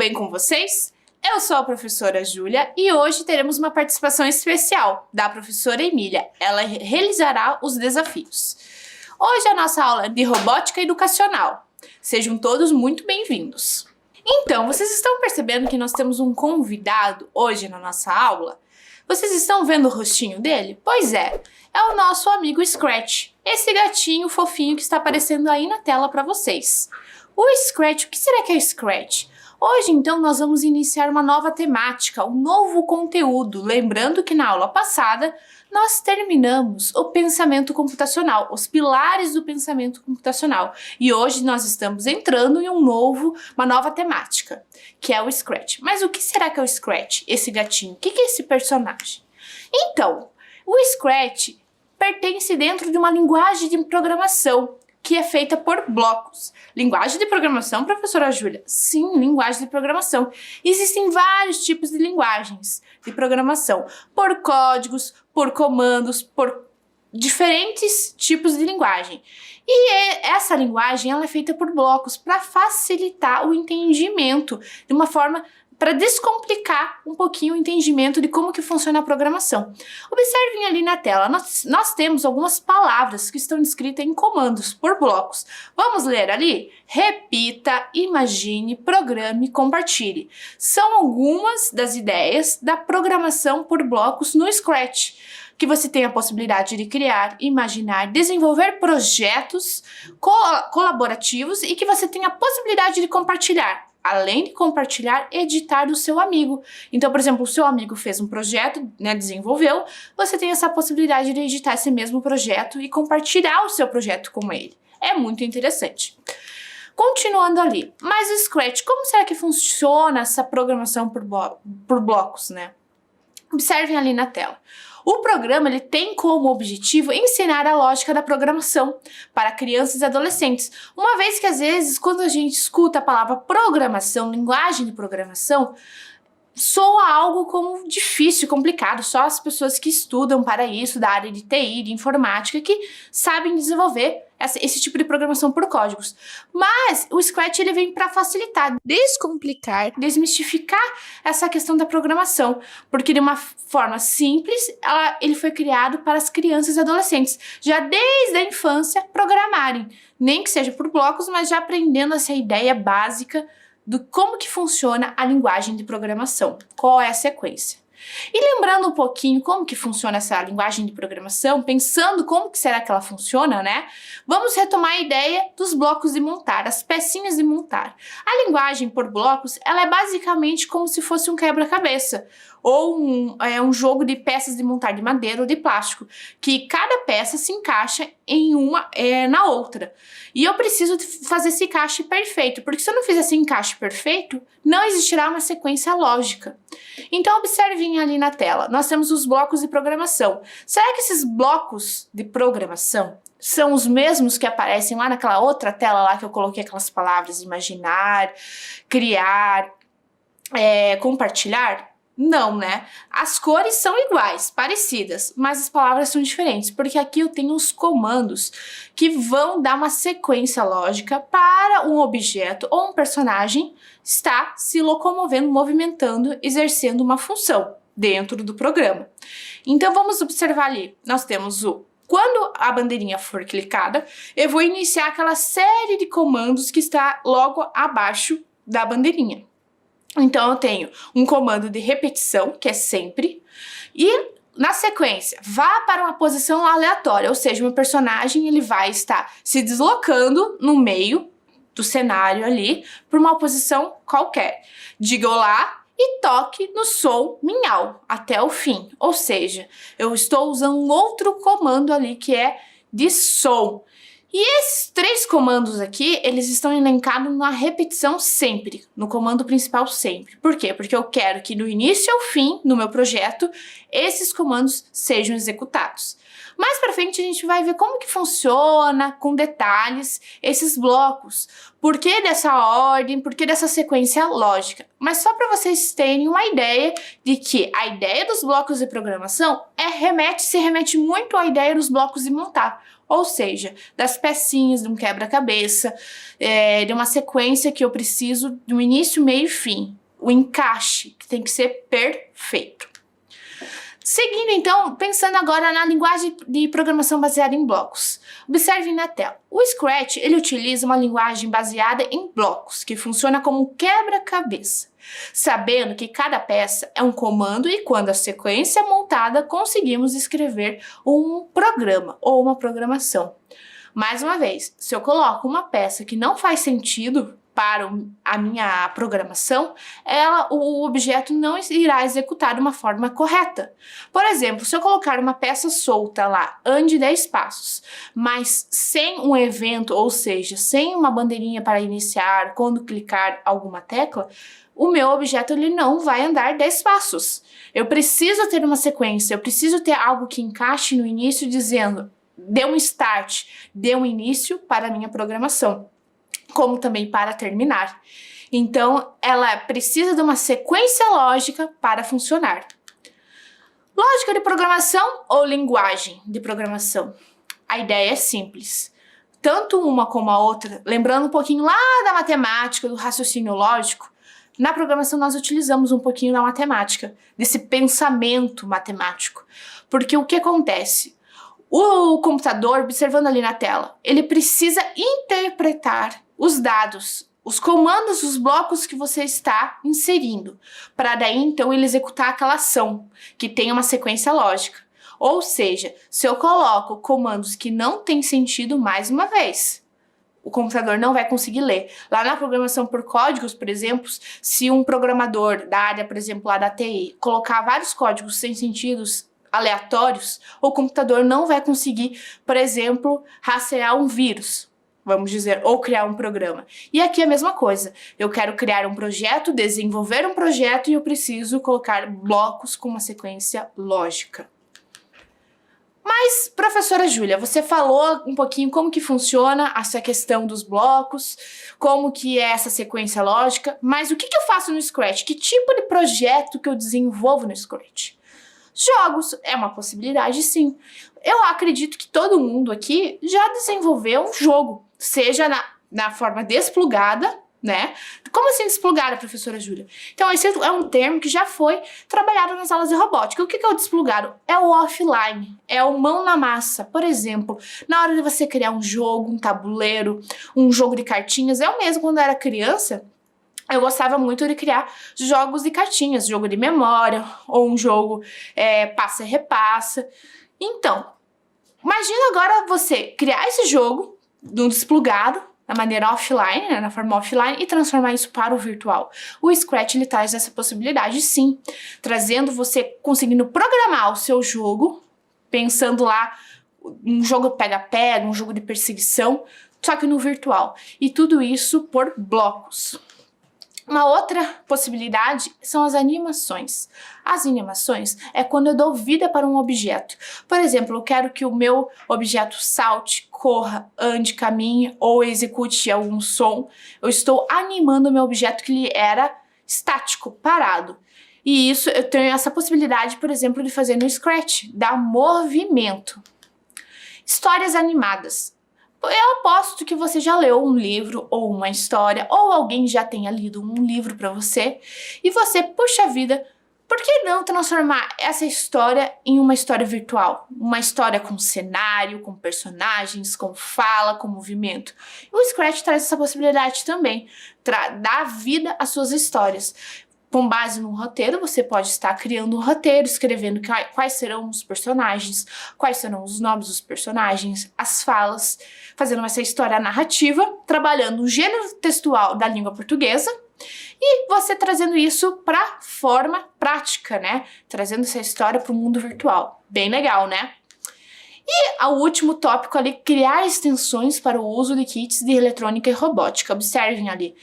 bem com vocês? Eu sou a professora Júlia e hoje teremos uma participação especial da professora Emília. Ela realizará os desafios. Hoje a nossa aula é de robótica educacional. Sejam todos muito bem-vindos. Então, vocês estão percebendo que nós temos um convidado hoje na nossa aula? Vocês estão vendo o rostinho dele? Pois é o nosso amigo Scratch, esse gatinho fofinho que está aparecendo aí na tela para vocês. O Scratch, o que será que é o Scratch? Hoje, então, nós vamos iniciar uma nova temática, um novo conteúdo. Lembrando que na aula passada, nós terminamos o pensamento computacional, os pilares do pensamento computacional. E hoje nós estamos entrando em uma nova temática, que é o Scratch. Mas o que será que é o Scratch, esse gatinho? O que é esse personagem? Então, o Scratch pertence dentro de uma linguagem de programação, que é feita por blocos. Linguagem de programação, professora Júlia? Sim, linguagem de programação. Existem vários tipos de linguagens de programação, por códigos, por comandos, por diferentes tipos de linguagem. E essa linguagem ela é feita por blocos para facilitar o entendimento de uma forma para descomplicar um pouquinho o entendimento de como que funciona a programação. Observem ali na tela, nós temos algumas palavras que estão descritas em comandos por blocos. Vamos ler ali? Repita, imagine, programe, compartilhe. São algumas das ideias da programação por blocos no Scratch, que você tem a possibilidade de criar, imaginar, desenvolver projetos colaborativos e que você tem a possibilidade de compartilhar. Além de compartilhar, editar do seu amigo. Então, por exemplo, o seu amigo fez um projeto, desenvolveu, você tem essa possibilidade de editar esse mesmo projeto e compartilhar o seu projeto com ele. É muito interessante. Continuando ali, mas o Scratch, como será que funciona essa programação por blocos, Observem ali na tela. O programa ele tem como objetivo ensinar a lógica da programação para crianças e adolescentes. Uma vez que às vezes quando a gente escuta a palavra programação, linguagem de programação, soa algo como difícil, complicado. Só as pessoas que estudam para isso, da área de TI, de informática, que sabem desenvolver esse tipo de programação por códigos. Mas o Scratch ele vem para facilitar, descomplicar, desmistificar essa questão da programação, porque de uma forma simples, ele foi criado para as crianças e adolescentes, já desde a infância, programarem, nem que seja por blocos, mas já aprendendo essa ideia básica do como que funciona a linguagem de programação, qual é a sequência. E lembrando um pouquinho como que funciona essa linguagem de programação, pensando como que será que ela funciona, Vamos retomar a ideia dos blocos de montar, as pecinhas de montar. A linguagem por blocos, ela é basicamente como se fosse um quebra-cabeça, ou um jogo de peças de montar de madeira ou de plástico, que cada peça se encaixa em uma na outra. E eu preciso fazer esse encaixe perfeito, porque se eu não fizer esse encaixe perfeito, não existirá uma sequência lógica. Então observem ali na tela, nós temos os blocos de programação. Será que esses blocos de programação são os mesmos que aparecem lá naquela outra tela lá que eu coloquei aquelas palavras imaginar, criar, compartilhar? Não, As cores são iguais, parecidas, mas as palavras são diferentes, porque aqui eu tenho os comandos que vão dar uma sequência lógica para um objeto ou um personagem estar se locomovendo, movimentando, exercendo uma função dentro do programa. Então vamos observar ali, nós temos quando a bandeirinha for clicada, eu vou iniciar aquela série de comandos que está logo abaixo da bandeirinha. Então, eu tenho um comando de repetição, que é sempre, e na sequência, vá para uma posição aleatória, ou seja, o meu personagem ele vai estar se deslocando no meio do cenário ali, por uma posição qualquer. Diga olá e toque no som miau até o fim, ou seja, eu estou usando um outro comando ali que é de som. E esses três comandos aqui, eles estão elencados na repetição sempre, no comando principal sempre. Por quê? Porque eu quero que do início ao fim, no meu projeto, esses comandos sejam executados. Mais pra frente a gente vai ver como que funciona, com detalhes, esses blocos. Por que dessa ordem, por que dessa sequência lógica. Mas só para vocês terem uma ideia de que a ideia dos blocos de programação se remete muito à ideia dos blocos de montar. Ou seja, das pecinhas de um quebra-cabeça, de uma sequência que eu preciso de um início, meio e fim. O encaixe, que tem que ser perfeito. Seguindo então, pensando agora na linguagem de programação baseada em blocos. Observem na tela. O Scratch, ele utiliza uma linguagem baseada em blocos, que funciona como um quebra-cabeça, sabendo que cada peça é um comando e quando a sequência é montada, conseguimos escrever um programa ou uma programação. Mais uma vez, se eu coloco uma peça que não faz sentido para a minha programação, o objeto não irá executar de uma forma correta. Por exemplo, se eu colocar uma peça solta lá, ande 10 passos, mas sem um evento, ou seja, sem uma bandeirinha para iniciar quando clicar alguma tecla, o meu objeto ele não vai andar 10 passos. Eu preciso ter uma sequência, eu preciso ter algo que encaixe no início dizendo, dê um start, dê um início para a minha programação, como também para terminar. Então, ela precisa de uma sequência lógica para funcionar. Lógica de programação ou linguagem de programação? A ideia é simples. Tanto uma como a outra, lembrando um pouquinho lá da matemática, do raciocínio lógico, na programação nós utilizamos um pouquinho da matemática, desse pensamento matemático. Porque o que acontece? O computador, observando ali na tela, ele precisa interpretar os dados, os comandos, os blocos que você está inserindo, para daí então ele executar aquela ação, que tem uma sequência lógica. Ou seja, se eu coloco comandos que não têm sentido mais uma vez, o computador não vai conseguir ler. Lá na programação por códigos, por exemplo, se um programador da área, por exemplo, lá da TI, colocar vários códigos sem sentidos aleatórios, o computador não vai conseguir, por exemplo, rastrear um vírus, vamos dizer, ou criar um programa. E aqui é a mesma coisa. Eu quero criar um projeto, desenvolver um projeto e eu preciso colocar blocos com uma sequência lógica. Mas, professora Júlia, você falou um pouquinho como que funciona essa questão dos blocos, como que é essa sequência lógica, mas o que eu faço no Scratch? Que tipo de projeto que eu desenvolvo no Scratch? Jogos é uma possibilidade, sim. Eu acredito que todo mundo aqui já desenvolveu um jogo, seja na forma desplugada, né? Como assim desplugada, professora Júlia? Então, esse é um termo que já foi trabalhado nas aulas de robótica. O que é o desplugado? É o offline, é o mão na massa. Por exemplo, na hora de você criar um jogo, um tabuleiro, um jogo de cartinhas, eu mesmo, quando eu era criança, eu gostava muito de criar jogos de cartinhas, jogo de memória, ou um jogo passa e repassa. Então, imagina agora você criar esse jogo de um desplugado, da maneira offline, né, na forma offline, e transformar isso para o virtual. O Scratch, ele traz essa possibilidade, sim, trazendo você, conseguindo programar o seu jogo, pensando lá, um jogo pega-pega, um jogo de perseguição, só que no virtual. E tudo isso por blocos. Uma outra possibilidade são as animações. As animações é quando eu dou vida para um objeto. Por exemplo, eu quero que o meu objeto salte, corra, ande, caminhe ou execute algum som. Eu estou animando o meu objeto que ele era estático, parado. E isso eu tenho essa possibilidade, por exemplo, de fazer no Scratch, dar movimento. Histórias animadas. Eu aposto que você já leu um livro ou uma história, ou alguém já tenha lido um livro para você, e você, puxa vida, por que não transformar essa história em uma história virtual? Uma história com cenário, com personagens, com fala, com movimento. E o Scratch traz essa possibilidade também, dá vida às suas histórias. Com base no roteiro, você pode estar criando um roteiro, escrevendo quais serão os personagens, quais serão os nomes dos personagens, as falas, fazendo essa história narrativa, trabalhando o gênero textual da língua portuguesa e você trazendo isso para forma prática, né? Trazendo essa história para o mundo virtual. Bem legal, né? E o último tópico ali, criar extensões para o uso de kits de eletrônica e robótica. Observem ali.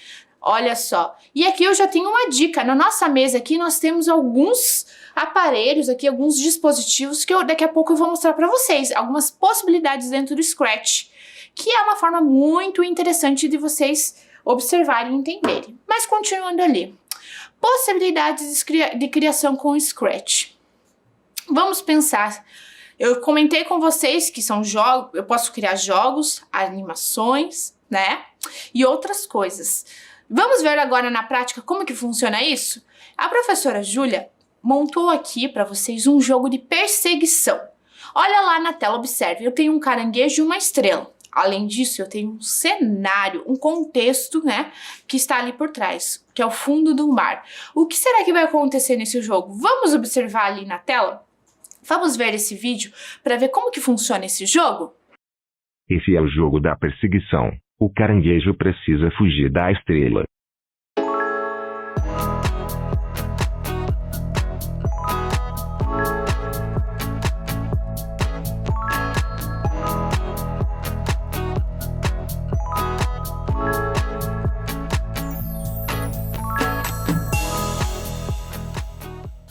Olha só, e aqui eu já tenho uma dica, na nossa mesa aqui nós temos alguns aparelhos aqui, alguns dispositivos que daqui a pouco eu vou mostrar para vocês, algumas possibilidades dentro do Scratch, que é uma forma muito interessante de vocês observarem e entenderem. Mas continuando ali, possibilidades de criação com o Scratch. Vamos pensar, eu comentei com vocês que são jogos, eu posso criar jogos, animações, né, e outras coisas. Vamos ver agora na prática como que funciona isso? A professora Júlia montou aqui para vocês um jogo de perseguição. Olha lá na tela, observe, eu tenho um caranguejo e uma estrela. Além disso, eu tenho um cenário, um contexto, né, que está ali por trás, que é o fundo do mar. O que será que vai acontecer nesse jogo? Vamos observar ali na tela? Vamos ver esse vídeo para ver como que funciona esse jogo? Esse é o jogo da perseguição. O caranguejo precisa fugir da estrela.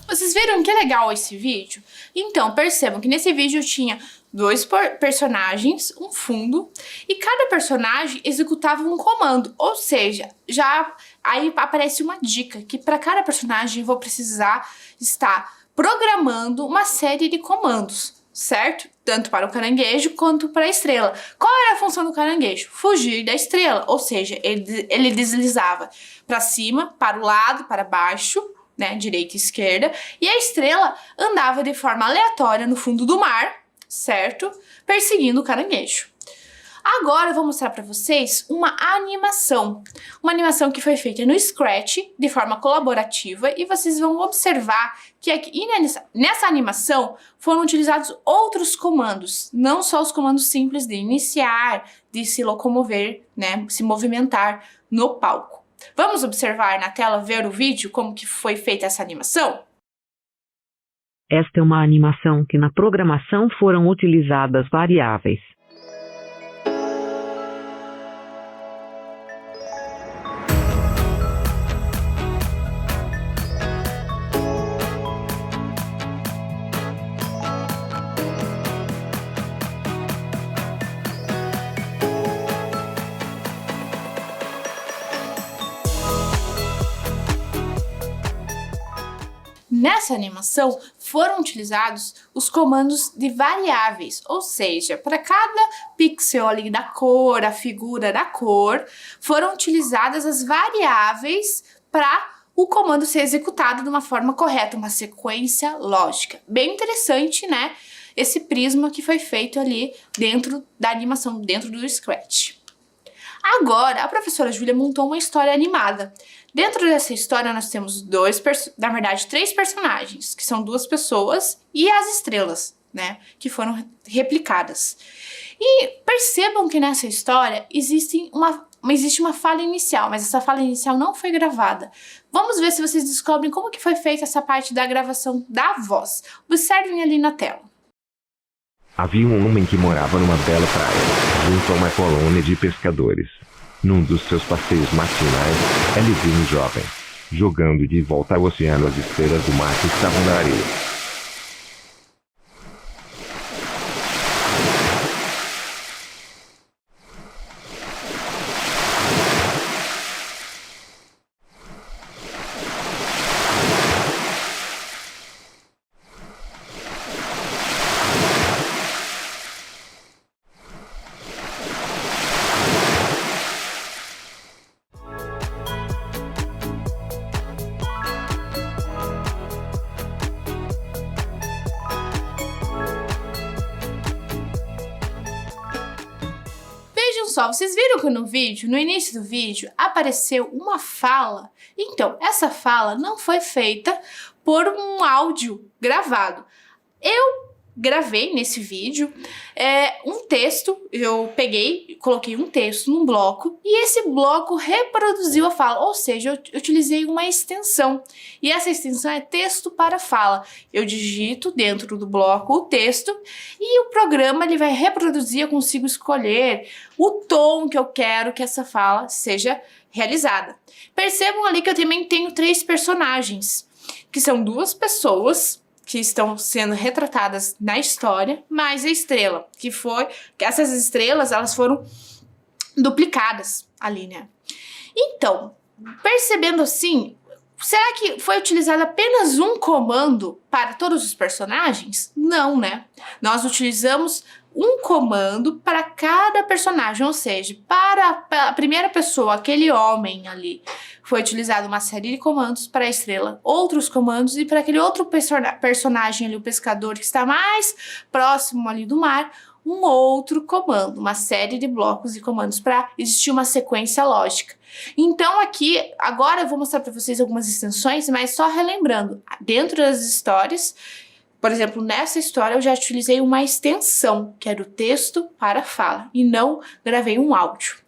Vocês viram que legal esse vídeo? Então, percebam que nesse vídeo eu tinha dois personagens, um fundo, e cada personagem executava um comando. Ou seja, já aí aparece uma dica, que para cada personagem eu vou precisar estar programando uma série de comandos, certo? Tanto para o caranguejo quanto para a estrela. Qual era a função do caranguejo? Fugir da estrela, ou seja, ele deslizava para cima, para o lado, para baixo, né, direita e esquerda, e a estrela andava de forma aleatória no fundo do mar, certo? Perseguindo o caranguejo. Agora eu vou mostrar para vocês uma animação que foi feita no Scratch de forma colaborativa, e vocês vão observar que aqui nessa animação foram utilizados outros comandos, não só os comandos simples de iniciar, de se locomover, né, se movimentar no palco. Vamos observar na tela, ver o vídeo, como que foi feita essa animação? Esta é uma animação que na programação foram utilizadas variáveis. Nessa animação foram utilizados os comandos de variáveis, ou seja, para cada pixel ali da cor, a figura da cor, foram utilizadas as variáveis para o comando ser executado de uma forma correta, uma sequência lógica. Bem interessante, né? Esse prisma que foi feito ali dentro da animação, dentro do Scratch. Agora, a professora Júlia montou uma história animada. Dentro dessa história nós temos três personagens, que são duas pessoas, e as estrelas, né, que foram replicadas. E percebam que nessa história existe uma fala inicial, mas essa fala inicial não foi gravada. Vamos ver se vocês descobrem como que foi feita essa parte da gravação da voz. Observem ali na tela. Havia um homem que morava numa bela praia, junto a uma colônia de pescadores. Num dos seus passeios matinais, ele viu um jovem, jogando de volta ao oceano as estrelas do mar que estavam na areia. Só, vocês viram que no vídeo, no início do vídeo, apareceu uma fala? Então, essa fala não foi feita por um áudio gravado. Eu gravei nesse vídeo um texto, eu coloquei um texto num bloco, e esse bloco reproduziu a fala, ou seja, eu utilizei uma extensão, e essa extensão é texto para fala. Eu digito dentro do bloco o texto, e o programa ele vai reproduzir, eu consigo escolher o tom que eu quero que essa fala seja realizada. Percebam ali que eu também tenho três personagens. que são duas pessoas que estão sendo retratadas na história, mais a estrela, que essas estrelas, elas foram duplicadas ali, né? Então, percebendo assim, será que foi utilizado apenas um comando para todos os personagens? Não, né? Nós utilizamos um comando para cada personagem, ou seja, para a primeira pessoa, aquele homem ali, foi utilizado uma série de comandos para a estrela, outros comandos, e para aquele outro personagem ali, o pescador que está mais próximo ali do mar, um outro comando, uma série de blocos e comandos para existir uma sequência lógica. Então aqui, agora eu vou mostrar para vocês algumas extensões, mas só relembrando, dentro das histórias, por exemplo, nessa história eu já utilizei uma extensão, que era o texto para a fala, e não gravei um áudio.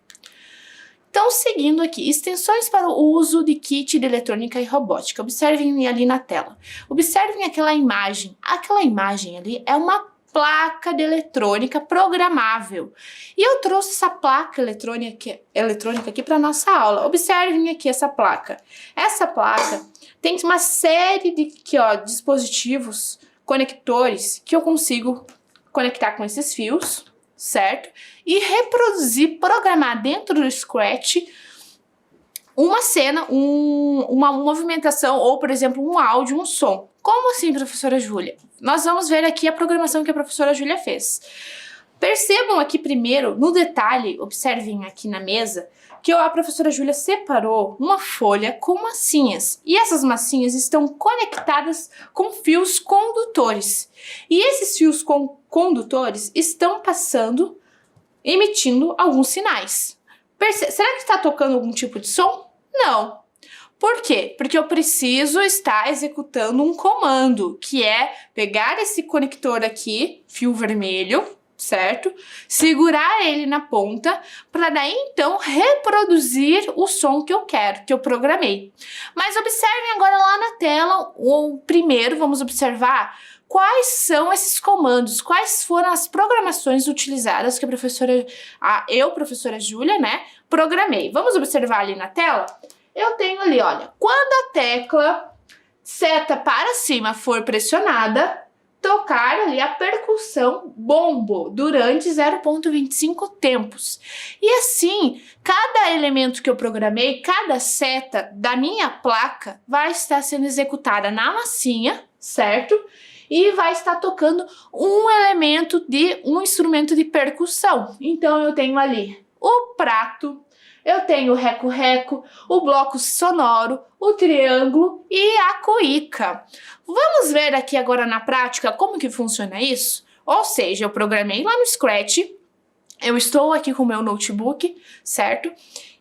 Então, seguindo aqui, extensões para o uso de kit de eletrônica e robótica. Observem ali na tela. Observem aquela imagem. Aquela imagem ali é uma placa de eletrônica programável. E eu trouxe essa placa eletrônica aqui para nossa aula. Observem aqui essa placa. Essa placa tem uma série de dispositivos conectores que eu consigo conectar com esses fios, certo? E reproduzir, programar dentro do Scratch uma cena, uma movimentação ou, por exemplo, um áudio, um som. Como assim, professora Júlia? Nós vamos ver aqui a programação que a professora Júlia fez. Percebam aqui primeiro, no detalhe, observem aqui na mesa, que a professora Júlia separou uma folha com massinhas. E essas massinhas estão conectadas com fios condutores. E esses fios condutores estão passando, emitindo alguns sinais. Será que está tocando algum tipo de som? Não. Por quê? Porque eu preciso estar executando um comando, que é pegar esse conector aqui, fio vermelho, certo? Segurar ele na ponta, para daí então reproduzir o som que eu quero, que eu programei. Mas observem agora lá na tela, primeiro vamos observar quais são esses comandos, quais foram as programações utilizadas que professora Júlia, né, programei. Vamos observar ali na tela? Eu tenho ali, olha, quando a tecla seta para cima for pressionada, tocar ali a percussão bombo durante 0,25 tempos. E assim, cada elemento que eu programei, cada seta da minha placa vai estar sendo executada na massinha, certo? E vai estar tocando um instrumento de percussão. Então eu tenho ali o prato, eu tenho o reco-reco, o bloco sonoro, o triângulo e a cuíca. Vamos ver aqui agora na prática como que funciona isso? Ou seja, eu programei lá no Scratch, eu estou aqui com o meu notebook, certo?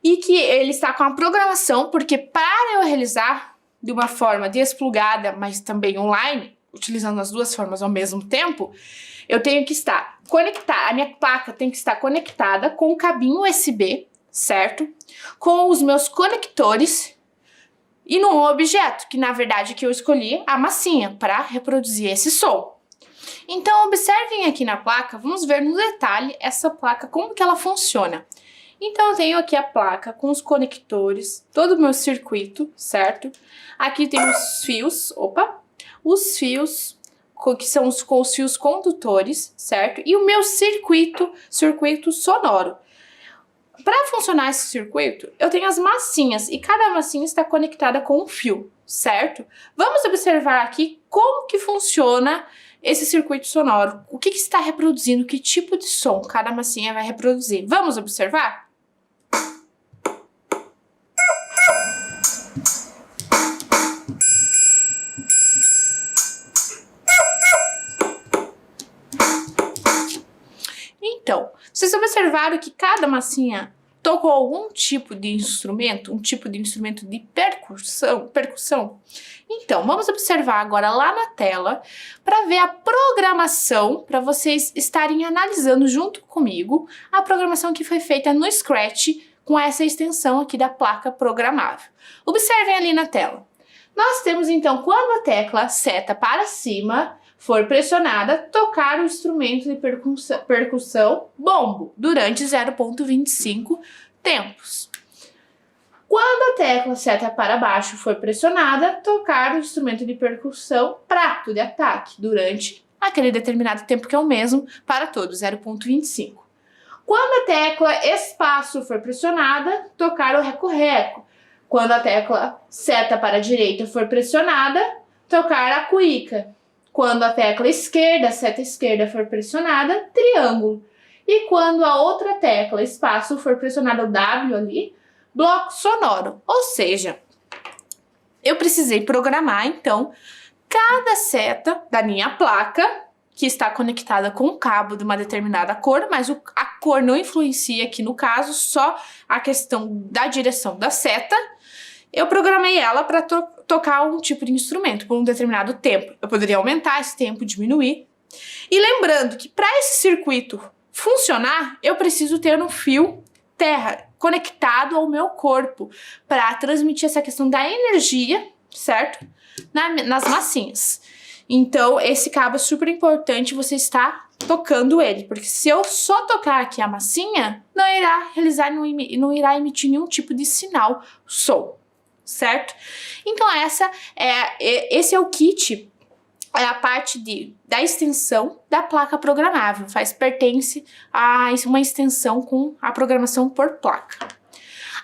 E que ele está com a programação, porque para eu realizar de uma forma desplugada, mas também online, utilizando as duas formas ao mesmo tempo, eu tenho que estar conectada, a minha placa tem que estar conectada com o cabinho USB, certo? Com os meus conectores e num objeto, que na verdade que eu escolhi a massinha para reproduzir esse som. Então observem aqui na placa, vamos ver no detalhe essa placa, como que ela funciona. Então eu tenho aqui a placa com os conectores, todo o meu circuito, certo? Aqui tem os fios, os fios que são com os fios condutores, certo? E o meu circuito sonoro. Para funcionar esse circuito, eu tenho as massinhas e cada massinha está conectada com um fio, certo? Vamos observar aqui como que funciona esse circuito sonoro. O que está reproduzindo, que tipo de som cada massinha vai reproduzir. Vamos observar? Então, vocês observaram que cada massinha tocou algum tipo de instrumento, um tipo de instrumento de percussão? Então, vamos observar agora lá na tela para ver a programação, para vocês estarem analisando junto comigo a programação que foi feita no Scratch com essa extensão aqui da placa programável. Observem ali na tela. Nós temos então, quando a tecla seta para cima for pressionada, tocar o instrumento de percussão bombo durante 0,25 tempos. Quando a tecla seta para baixo for pressionada, tocar o instrumento de percussão prato de ataque durante aquele determinado tempo que é o mesmo para todos, 0,25. Quando a tecla espaço for pressionada, tocar o reco-reco. Quando a tecla seta para a direita for pressionada, tocar a cuíca. Quando a tecla esquerda, seta esquerda, for pressionada, triângulo. E quando a outra tecla, espaço, for pressionada, o W ali, bloco sonoro. Ou seja, eu precisei programar, então, cada seta da minha placa, que está conectada com um cabo de uma determinada cor, mas a cor não influencia aqui no caso, só a questão da direção da seta. Eu programei ela para tocar um tipo de instrumento por um determinado tempo. Eu poderia aumentar esse tempo, diminuir. E lembrando que para esse circuito funcionar, eu preciso ter um fio terra conectado ao meu corpo para transmitir essa questão da energia, certo? Nas massinhas. Então, esse cabo é super importante você estar tocando ele, porque se eu só tocar aqui a massinha, não irá realizar, não irá emitir nenhum tipo de sinal, som, certo? Então, esse é o kit, é a parte da extensão da placa programável, pertence a uma extensão com a programação por placa.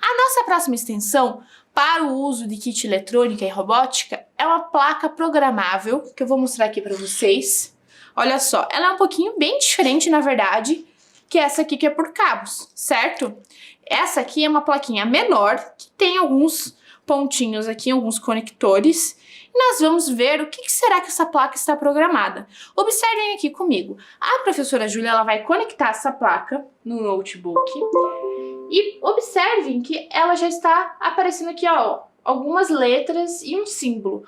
A nossa próxima extensão para o uso de kit eletrônica e robótica é uma placa programável, que eu vou mostrar aqui para vocês. Olha só, ela é um pouquinho bem diferente, na verdade, que essa aqui que é por cabos, certo? Essa aqui é uma plaquinha menor, que tem alguns pontinhos aqui, alguns conectores. E nós vamos ver o que será que essa placa está programada. Observem aqui comigo. A professora Júlia, ela vai conectar essa placa no notebook. E observem que ela já está aparecendo aqui, ó, algumas letras e um símbolo.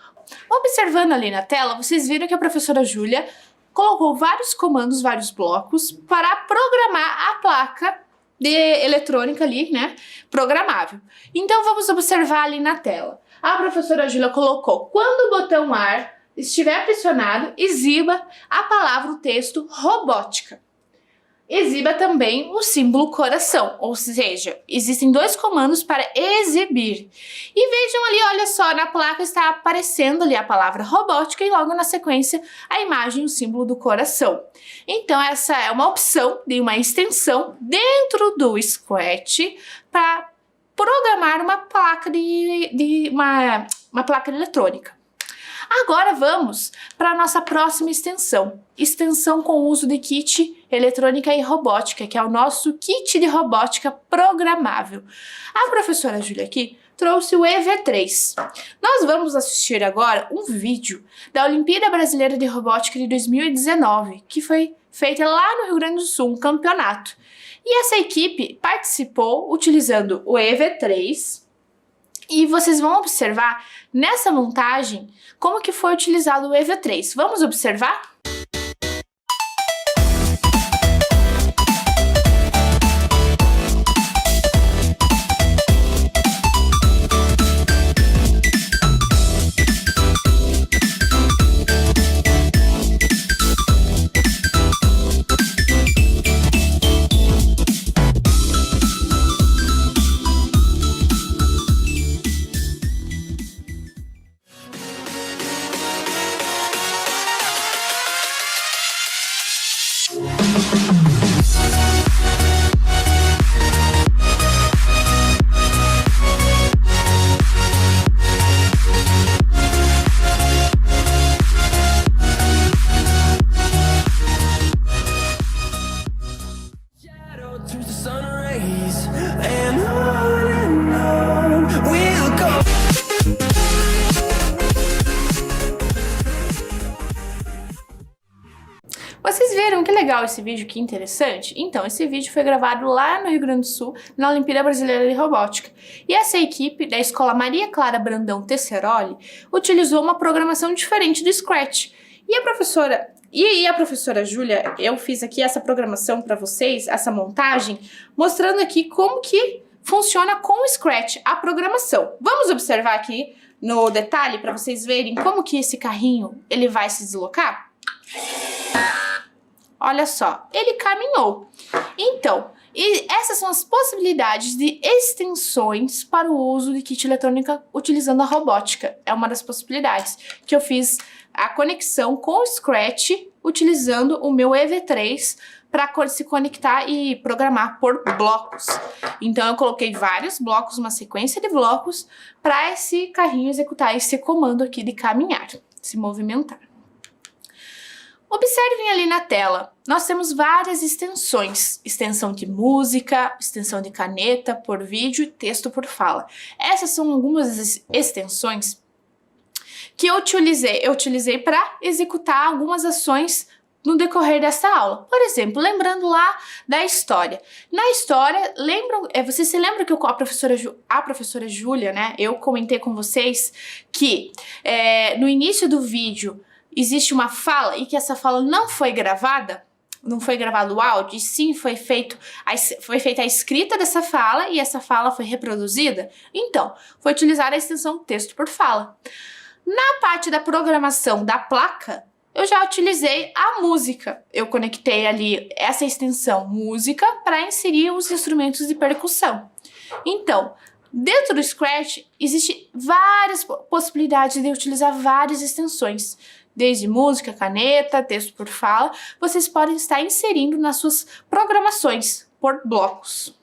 Observando ali na tela, vocês viram que a professora Júlia colocou vários comandos, vários blocos para programar a placa de eletrônica ali, né, programável. Então vamos observar ali na tela. A professora Júlia colocou: quando o botão AR estiver pressionado, exiba a palavra, o texto robótica. Exiba também o símbolo coração, ou seja, existem dois comandos para exibir. E vejam ali, olha só, na placa está aparecendo ali a palavra robótica e logo na sequência a imagem, o símbolo do coração. Então essa é uma opção de uma extensão dentro do Scratch para programar uma placa uma placa eletrônica. Agora vamos para a nossa próxima extensão. Extensão com uso de kit eletrônica e robótica, que é o nosso kit de robótica programável. A professora Júlia aqui trouxe o EV3. Nós vamos assistir agora um vídeo da Olimpíada Brasileira de Robótica de 2019, que foi feita lá no Rio Grande do Sul, um campeonato. E essa equipe participou utilizando o EV3. E vocês vão observar nessa montagem como que foi utilizado o EV3. Vamos observar? Vocês viram que legal esse vídeo, que interessante? Então, esse vídeo foi gravado lá no Rio Grande do Sul, na Olimpíada Brasileira de Robótica. E essa equipe da Escola Maria Clara Brandão Tesseroli utilizou uma programação diferente do Scratch. E a professora Júlia, eu fiz aqui essa programação para vocês, essa montagem, mostrando aqui como que funciona com o Scratch, a programação. Vamos observar aqui no detalhe para vocês verem como que esse carrinho ele vai se deslocar? Olha só, ele caminhou. Então, E essas são as possibilidades de extensões para o uso de kit eletrônica utilizando a robótica. É uma das possibilidades que eu fiz a conexão com o Scratch utilizando o meu EV3 para se conectar e programar por blocos. Então eu coloquei vários blocos, uma sequência de blocos, para esse carrinho executar esse comando aqui de caminhar, se movimentar. Observem ali na tela, nós temos várias extensões, extensão de música, extensão de caneta por vídeo e texto por fala. Essas são algumas extensões que eu utilizei para executar algumas ações no decorrer dessa aula. Por exemplo, lembrando lá da história. Na história, você se lembra que a professora Júlia, né, eu comentei com vocês que no início do vídeo existe uma fala e que essa fala não foi gravada? Não foi gravado o áudio, e sim foi feita a escrita dessa fala e essa fala foi reproduzida? Então, foi utilizada a extensão texto por fala. Na parte da programação da placa, eu já utilizei a música. Eu conectei ali essa extensão música para inserir os instrumentos de percussão. Então, dentro do Scratch, existem várias possibilidades de utilizar várias extensões. Desde música, caneta, texto por fala, vocês podem estar inserindo nas suas programações por blocos.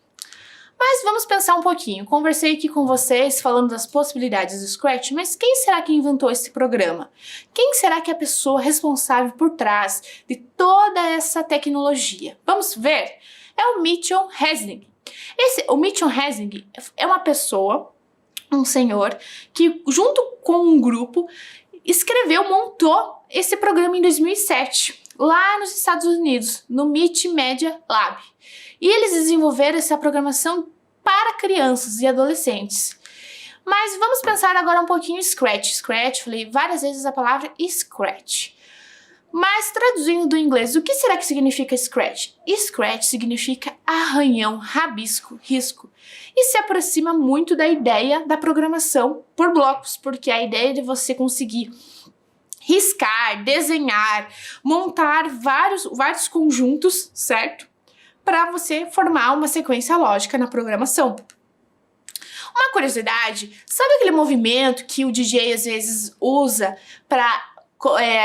Mas vamos pensar um pouquinho. Conversei aqui com vocês falando das possibilidades do Scratch, mas quem será que inventou esse programa? Quem será que é a pessoa responsável por trás de toda essa tecnologia? Vamos ver? É o Mitchell Resnick. O Mitchell Resnick é uma pessoa, um senhor, que junto com um grupo montou esse programa em 2007, lá nos Estados Unidos, no MIT Media Lab. E eles desenvolveram essa programação para crianças e adolescentes. Mas vamos pensar agora um pouquinho em Scratch. Scratch, falei várias vezes a palavra Scratch. Mas traduzindo do inglês, o que será que significa Scratch? Scratch significa arranhão, rabisco, risco. E se aproxima muito da ideia da programação por blocos, porque a ideia de você conseguir riscar, desenhar, montar vários conjuntos, certo? Para você formar uma sequência lógica na programação. Uma curiosidade, sabe aquele movimento que o DJ às vezes usa para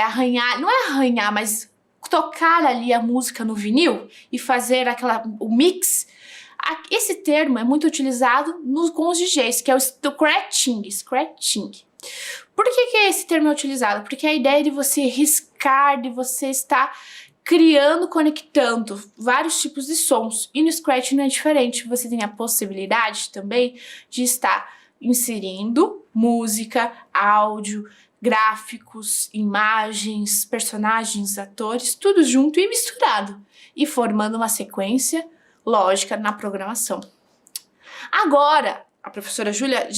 arranhar, não é arranhar, mas tocar ali a música no vinil e fazer o mix? Esse termo é muito utilizado com os DJs, que é o scratching. Por que esse termo é utilizado? Porque a ideia de você riscar, de você estar criando, conectando vários tipos de sons. E no Scratch não é diferente. Você tem a possibilidade também de estar inserindo música, áudio, gráficos, imagens, personagens, atores, tudo junto e misturado. E formando uma sequência lógica na programação. Agora, a professora Júlia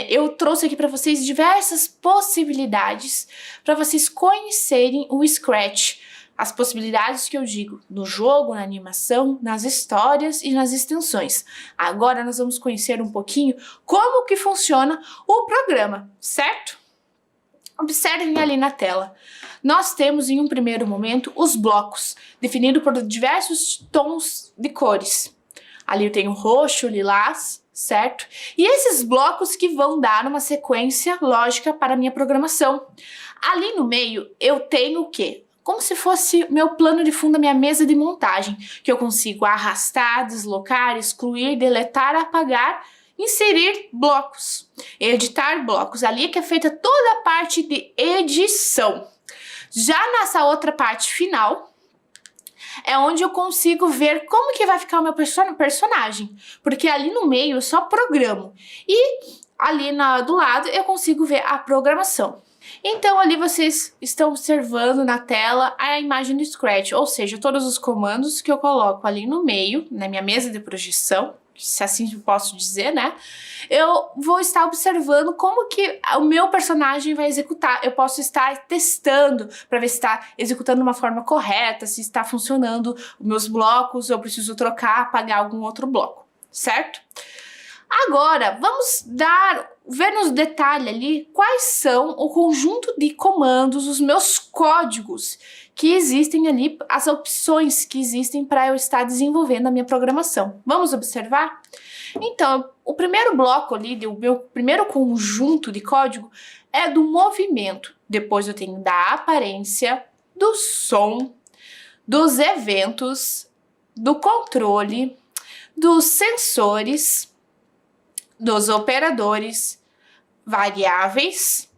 eu trouxe aqui para vocês diversas possibilidades para vocês conhecerem o Scratch. As possibilidades que eu digo no jogo, na animação, nas histórias e nas extensões. Agora nós vamos conhecer um pouquinho como que funciona o programa, certo? Observem ali na tela. Nós temos em um primeiro momento os blocos, definidos por diversos tons de cores. Ali eu tenho roxo, lilás, certo? E esses blocos que vão dar uma sequência lógica para a minha programação. Ali no meio eu tenho o quê? Como se fosse meu plano de fundo, a minha mesa de montagem, que eu consigo arrastar, deslocar, excluir, deletar, apagar, inserir blocos, editar blocos. Ali é que é feita toda a parte de edição. Já nessa outra parte final, é onde eu consigo ver como que vai ficar o meu personagem, porque ali no meio eu só programo e ali do lado eu consigo ver a programação. Então ali vocês estão observando na tela a imagem do Scratch, ou seja, todos os comandos que eu coloco ali no meio, na minha mesa de projeção, se assim eu posso dizer, né? Eu vou estar observando como que o meu personagem vai executar. Eu posso estar testando para ver se está executando de uma forma correta, se está funcionando os meus blocos, eu preciso trocar, apagar algum outro bloco, certo? Agora, vamos ver nos detalhes ali quais são o conjunto de comandos, os meus códigos que existem ali, as opções que existem para eu estar desenvolvendo a minha programação. Vamos observar? Então, o primeiro bloco ali, o meu primeiro conjunto de código é do movimento. Depois eu tenho da aparência, do som, dos eventos, do controle, dos sensores, dos operadores, variáveis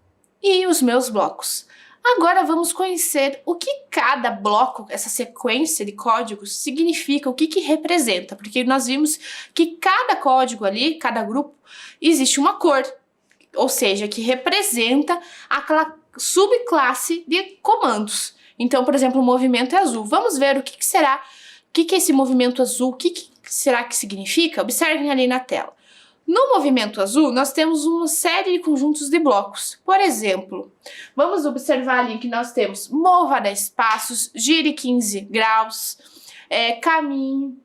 e os meus blocos. Agora vamos conhecer o que cada bloco, essa sequência de códigos, significa, o que representa, porque nós vimos que cada código ali, cada grupo, existe uma cor, ou seja, que representa aquela subclasse de comandos. Então, por exemplo, o movimento é azul. Vamos ver o que será, o que é esse movimento azul, o que será que significa? Observem ali na tela. No movimento azul, nós temos uma série de conjuntos de blocos. Por exemplo, vamos observar ali que nós temos mova 10 passos, gire 15 graus, caminhe,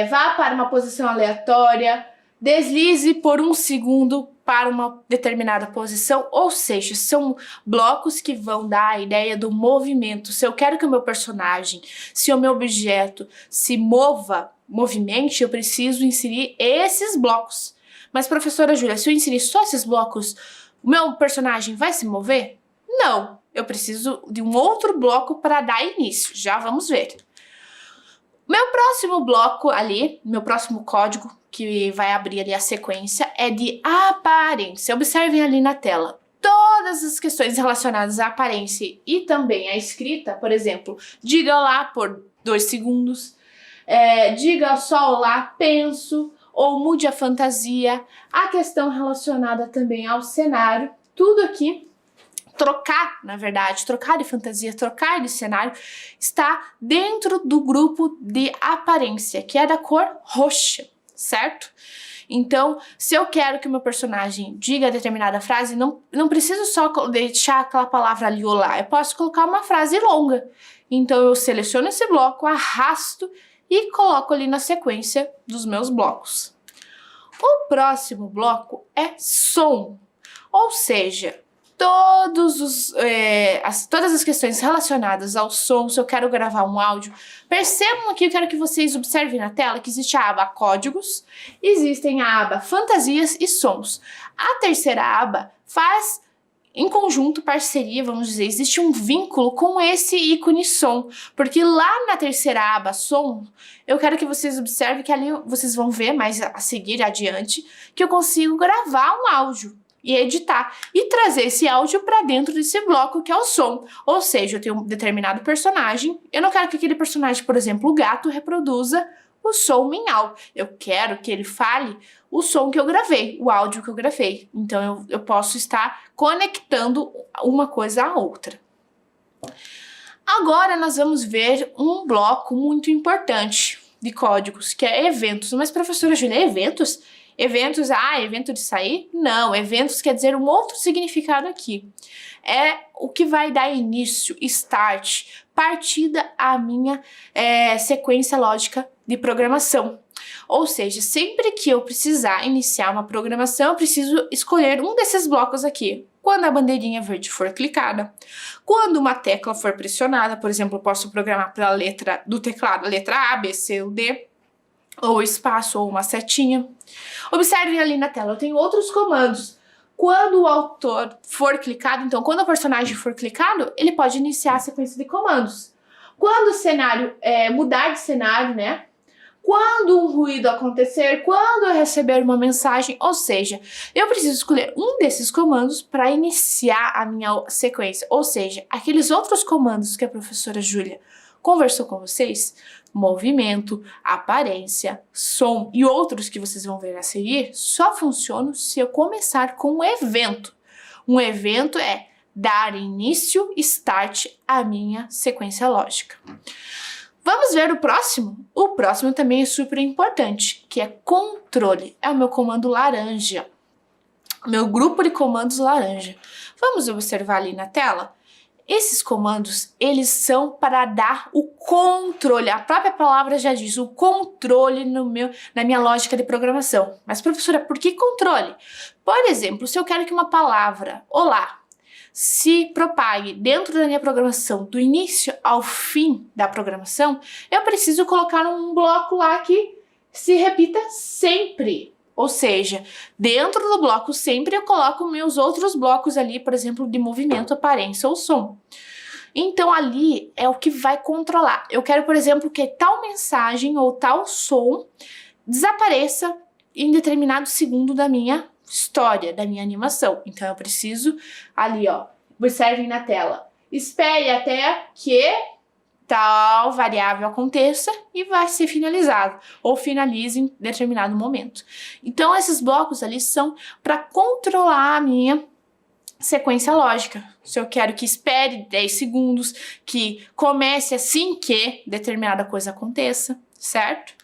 vá para uma posição aleatória, deslize por 1 segundo para uma determinada posição, ou seja, são blocos que vão dar a ideia do movimento. Se eu quero que o meu personagem, se o meu objeto se movimente, eu preciso inserir esses blocos. Mas, professora Júlia, se eu inserir só esses blocos, o meu personagem vai se mover? Não, eu preciso de um outro bloco para dar início, já vamos ver. Meu próximo bloco ali, meu próximo código que vai abrir ali a sequência é de aparência. Observem ali na tela. Todas as questões relacionadas à aparência e também à escrita, por exemplo, diga olá por 2 segundos, diga só olá, penso, ou mude a fantasia, a questão relacionada também ao cenário, tudo aqui. Trocar, na verdade, trocar de fantasia, trocar de cenário, está dentro do grupo de aparência, que é da cor roxa, certo? Então, se eu quero que o meu personagem diga determinada frase, não preciso só deixar aquela palavra ali, olá, eu posso colocar uma frase longa. Então, eu seleciono esse bloco, arrasto e coloco ali na sequência dos meus blocos. O próximo bloco é som, ou seja, todas as questões relacionadas ao som, se eu quero gravar um áudio, percebam aqui, eu quero que vocês observem na tela que existe a aba códigos, existem a aba fantasias e sons. A terceira aba faz em conjunto, parceria, vamos dizer, existe um vínculo com esse ícone som, porque lá na terceira aba som, eu quero que vocês observem que ali vocês vão ver mais a seguir, adiante, que eu consigo gravar um áudio e editar, e trazer esse áudio para dentro desse bloco que é o som. Ou seja, eu tenho um determinado personagem, eu não quero que aquele personagem, por exemplo, o gato, reproduza o som miau. Eu quero que ele fale o som que eu gravei, o áudio que eu gravei. Então, eu posso estar conectando uma coisa à outra. Agora, nós vamos ver um bloco muito importante de códigos, que é eventos. Mas, professora Júlia, eventos? Eventos, evento de sair? Não, eventos quer dizer um outro significado aqui. É o que vai dar início, start, partida à minha sequência lógica de programação. Ou seja, sempre que eu precisar iniciar uma programação, eu preciso escolher um desses blocos aqui. Quando a bandeirinha verde for clicada, quando uma tecla for pressionada, por exemplo, eu posso programar para a letra do teclado, a letra A, B, C ou D, ou espaço, ou uma setinha. Observem ali na tela, eu tenho outros comandos. Quando o autor for clicado, então quando o personagem for clicado, ele pode iniciar a sequência de comandos. Quando o cenário mudar de cenário, né? Quando um ruído acontecer, quando eu receber uma mensagem, ou seja, eu preciso escolher um desses comandos para iniciar a minha sequência. Ou seja, aqueles outros comandos que a professora Júlia conversou com vocês, movimento, aparência, som e outros que vocês vão ver a seguir, só funcionam se eu começar com um evento. Um evento é dar início, start, à minha sequência lógica. Vamos ver o próximo? O próximo também é super importante, que é controle. É o meu comando laranja. Meu grupo de comandos laranja. Vamos observar ali na tela? Esses comandos, eles são para dar o controle. A própria palavra já diz, o controle na minha lógica de programação. Mas, professora, por que controle? Por exemplo, se eu quero que uma palavra, olá, se propague dentro da minha programação, do início ao fim da programação, eu preciso colocar um bloco lá que se repita sempre. Ou seja, dentro do bloco sempre eu coloco meus outros blocos ali, por exemplo, de movimento, aparência ou som. Então ali é o que vai controlar. Eu quero, por exemplo, que tal mensagem ou tal som desapareça em determinado segundo da minha história, da minha animação. Então eu preciso ali, ó, observem na tela. Espere até que tal variável aconteça e vai ser finalizado, ou finalize em determinado momento. Então esses blocos ali são para controlar a minha sequência lógica. Se eu quero que espere 10 segundos, que comece assim que determinada coisa aconteça, certo?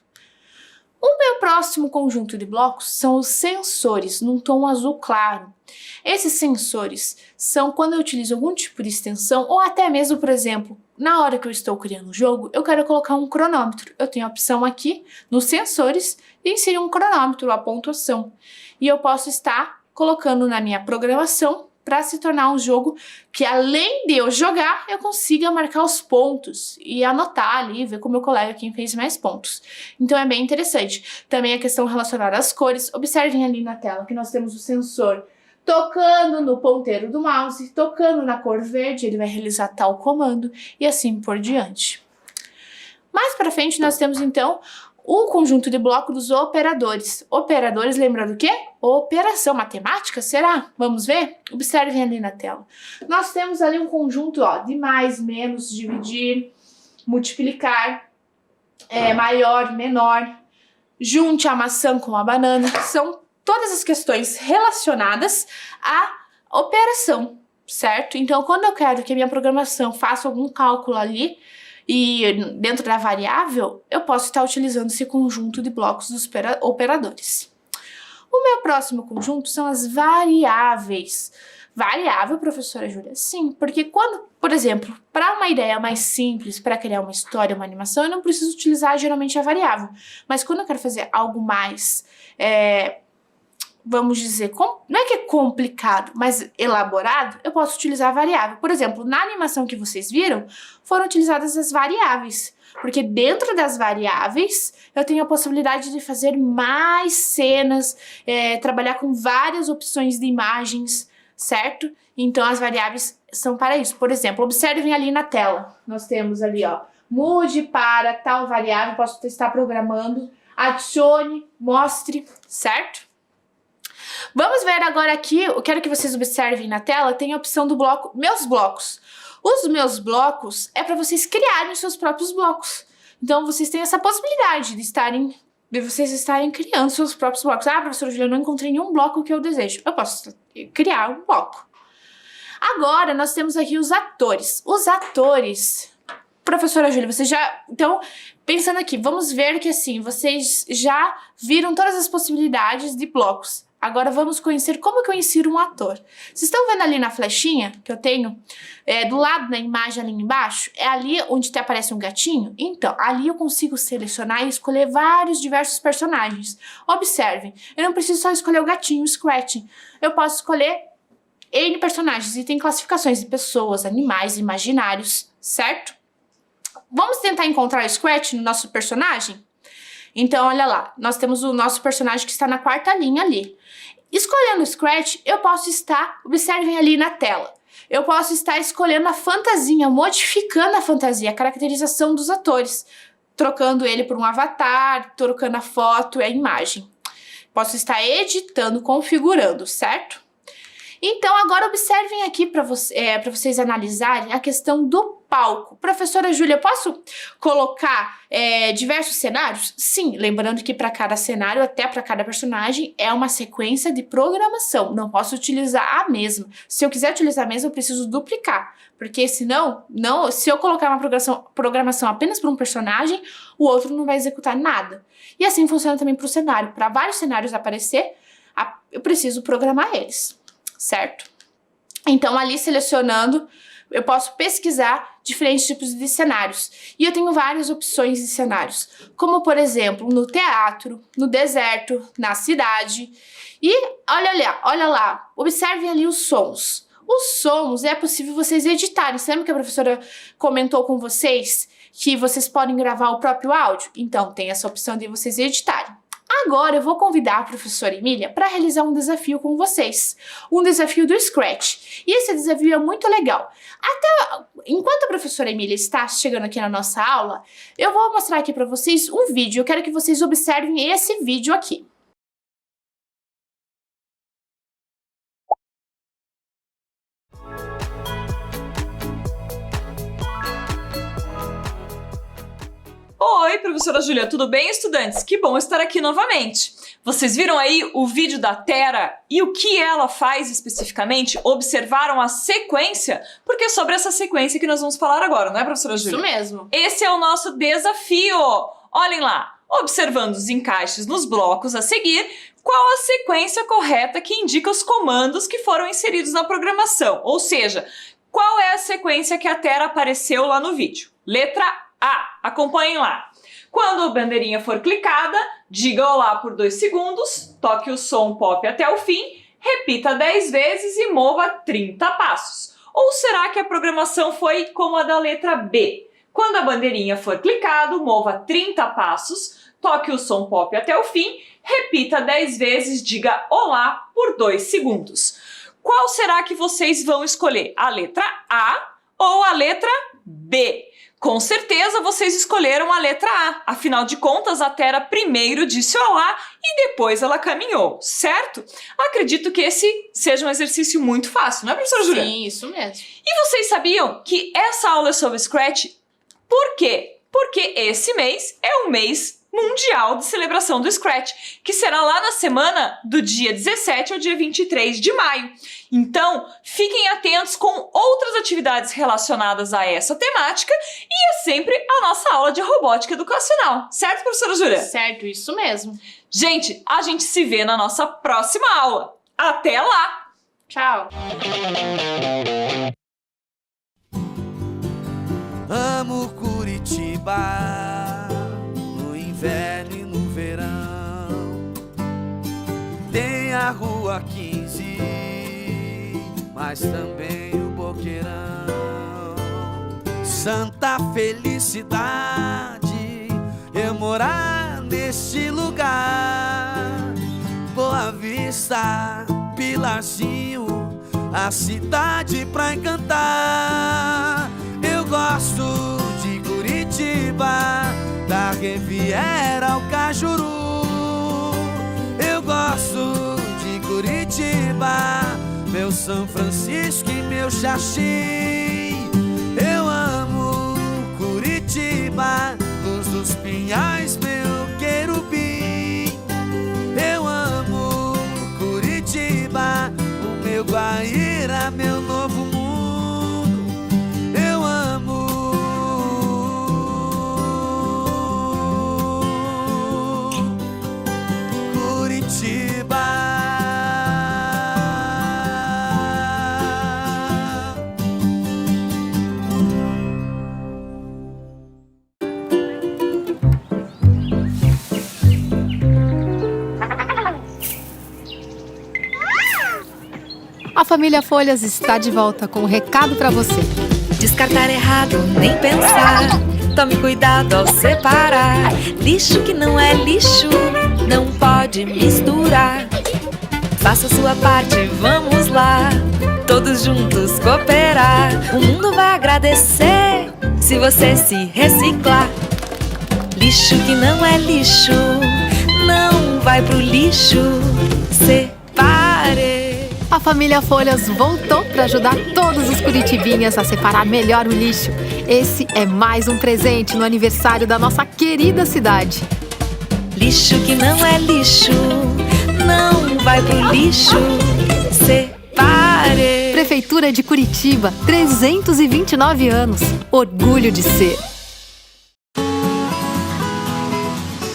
O meu próximo conjunto de blocos são os sensores, num tom azul claro. Esses sensores são quando eu utilizo algum tipo de extensão, ou até mesmo, por exemplo, na hora que eu estou criando o jogo, eu quero colocar um cronômetro. Eu tenho a opção aqui, nos sensores, de inserir um cronômetro, a pontuação. E eu posso estar colocando na minha programação para se tornar um jogo que, além de eu jogar, eu consiga marcar os pontos e anotar ali, ver com o meu colega quem fez mais pontos. Então é bem interessante. Também a questão relacionada às cores. Observem ali na tela que nós temos o sensor tocando no ponteiro do mouse, tocando na cor verde, ele vai realizar tal comando e assim por diante. Mais para frente nós temos então o conjunto de bloco dos operadores. Operadores, lembrando o quê? Operação matemática, será? Vamos ver? Observem ali na tela. Nós temos ali um conjunto, ó, de mais, menos, dividir, multiplicar, maior, menor, junte a maçã com a banana. São todas as questões relacionadas à operação, certo? Então, quando eu quero que a minha programação faça algum cálculo ali, e dentro da variável, eu posso estar utilizando esse conjunto de blocos dos operadores. O meu próximo conjunto são as variáveis. Variável, professora Júlia? Sim, porque quando, por exemplo, para uma ideia mais simples, para criar uma história, uma animação, eu não preciso utilizar geralmente a variável. Mas quando eu quero fazer algo mais, vamos dizer, não é que é complicado, mas elaborado, eu posso utilizar a variável. Por exemplo, na animação que vocês viram, foram utilizadas as variáveis, porque dentro das variáveis eu tenho a possibilidade de fazer mais cenas, trabalhar com várias opções de imagens, certo? Então as variáveis são para isso. Por exemplo, observem ali na tela, nós temos ali, ó, mude para tal variável, posso estar programando, adicione, mostre, certo? Vamos ver agora aqui, eu quero que vocês observem na tela, tem a opção do bloco Meus Blocos. Os meus blocos é para vocês criarem os seus próprios blocos. Então, vocês têm essa possibilidade de vocês estarem criando seus próprios blocos. Ah, professora Julia, eu não encontrei nenhum bloco que eu desejo. Eu posso criar um bloco. Agora, nós temos aqui os atores. Os atores... Professora Júlia, vocês já... Então, pensando aqui, vamos ver que assim, vocês já viram todas as possibilidades de blocos. Agora vamos conhecer como que eu insiro um ator. Vocês estão vendo ali na flechinha que eu tenho? Do lado da imagem ali embaixo, é ali onde aparece um gatinho? Então, ali eu consigo selecionar e escolher vários diversos personagens. Observem, eu não preciso só escolher o gatinho, o Scratch. Eu posso escolher N personagens e tem classificações de pessoas, animais, imaginários, certo? Vamos tentar encontrar o Scratch no nosso personagem? Então, olha lá, nós temos o nosso personagem que está na quarta linha ali. Escolhendo o Scratch, eu posso estar, observem ali na tela, eu posso estar escolhendo a fantasia, modificando a fantasia, a caracterização dos atores, trocando ele por um avatar, trocando a foto e a imagem. Posso estar editando, configurando, certo? Então, agora observem aqui para vocês analisarem a questão do palco. Professora Júlia, posso colocar diversos cenários? Sim, lembrando que para cada cenário, até para cada personagem, é uma sequência de programação. Não posso utilizar a mesma. Se eu quiser utilizar a mesma, eu preciso duplicar. Porque senão, se eu colocar uma programação apenas para um personagem, o outro não vai executar nada. E assim funciona também para o cenário. Para vários cenários aparecer, eu preciso programar eles. Certo? Então, ali selecionando, eu posso pesquisar diferentes tipos de cenários. E eu tenho várias opções de cenários, como, por exemplo, no teatro, no deserto, na cidade. E olha lá, observem ali os sons. Os somos é possível vocês editarem. Você lembra que a professora comentou com vocês que vocês podem gravar o próprio áudio? Então, tem essa opção de vocês editarem. Agora eu vou convidar a professora Emília para realizar um desafio com vocês. Um desafio do Scratch. E esse desafio é muito legal. Enquanto a professora Emília está chegando aqui na nossa aula, eu vou mostrar aqui para vocês um vídeo. Eu quero que vocês observem esse vídeo aqui. Oi, professora Júlia, tudo bem, estudantes? Que bom estar aqui novamente. Vocês viram aí o vídeo da Tera e o que ela faz especificamente? Observaram a sequência? Porque é sobre essa sequência que nós vamos falar agora, não é, professora Júlia? Isso mesmo. Esse é o nosso desafio. Olhem lá, observando os encaixes nos blocos a seguir, qual a sequência correta que indica os comandos que foram inseridos na programação? Ou seja, qual é a sequência que a Tera apareceu lá no vídeo? Letra A, acompanhem lá. Quando a bandeirinha for clicada, diga olá por 2 segundos, toque o som pop até o fim, repita 10 vezes e mova 30 passos. Ou será que a programação foi como a da letra B? Quando a bandeirinha for clicada, mova 30 passos, toque o som pop até o fim, repita 10 vezes, diga olá por 2 segundos. Qual será que vocês vão escolher? A letra A ou a letra B? Com certeza vocês escolheram a letra A. Afinal de contas, a Tera primeiro disse olá e depois ela caminhou, certo? Acredito que esse seja um exercício muito fácil, não é, professora Júlia? Sim, isso mesmo. E vocês sabiam que essa aula é sobre Scratch? Por quê? Porque esse mês é um mês mundial de celebração do Scratch, que será lá na semana do dia 17 ao dia 23 de maio. Então, fiquem atentos com outras atividades relacionadas a essa temática e é sempre a nossa aula de robótica educacional. Certo, professora Júlia? Certo, isso mesmo. Gente, a gente se vê na nossa próxima aula. Até lá! Tchau! Amo Curitiba, no inverno e no verão. Tem a Rua 15, mas também o Boqueirão. Santa felicidade eu morar neste lugar. Boa Vista, Pilarzinho, a cidade pra encantar. Eu gosto de Curitiba, da Riviera ao Cajuru. Eu gosto de Curitiba, meu São Francisco e meu Xaxim. Eu amo Curitiba, Luz dos Pinhais, meu querubim. Eu amo Curitiba, o meu Guaíra, meu novo mundo. Eu amo Curitiba. A família Folhas está de volta com um recado para você. Descartar errado, nem pensar. Tome cuidado ao separar. Lixo que não é lixo, não pode misturar. Faça a sua parte, vamos lá. Todos juntos cooperar. O mundo vai agradecer se você se reciclar. Lixo que não é lixo, não vai pro lixo. Separe. A família Folhas voltou para ajudar todos os curitibinhas a separar melhor o lixo. Esse é mais um presente no aniversário da nossa querida cidade. Lixo que não é lixo, não vai pro lixo. Separe. Prefeitura de Curitiba, 329 anos. Orgulho de ser.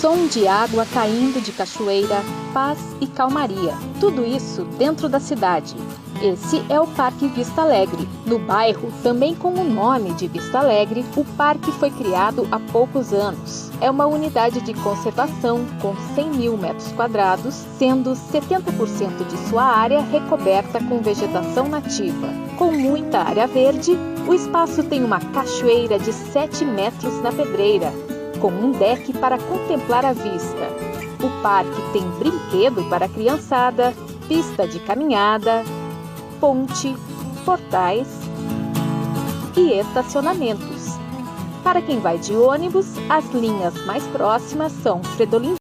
som de água caindo de cachoeira, paz e calmaria. Tudo isso dentro da cidade. Esse é o Parque Vista Alegre. No bairro, também com o nome de Vista Alegre, o parque foi criado há poucos anos. É uma unidade de conservação com 100 mil metros quadrados, sendo 70% de sua área recoberta com vegetação nativa. Com muita área verde, o espaço tem uma cachoeira de 7 metros na pedreira, com um deck para contemplar a vista. O parque tem brinquedo para a criançada, pista de caminhada, ponte, portais e estacionamentos. Para quem vai de ônibus, as linhas mais próximas são Fredolin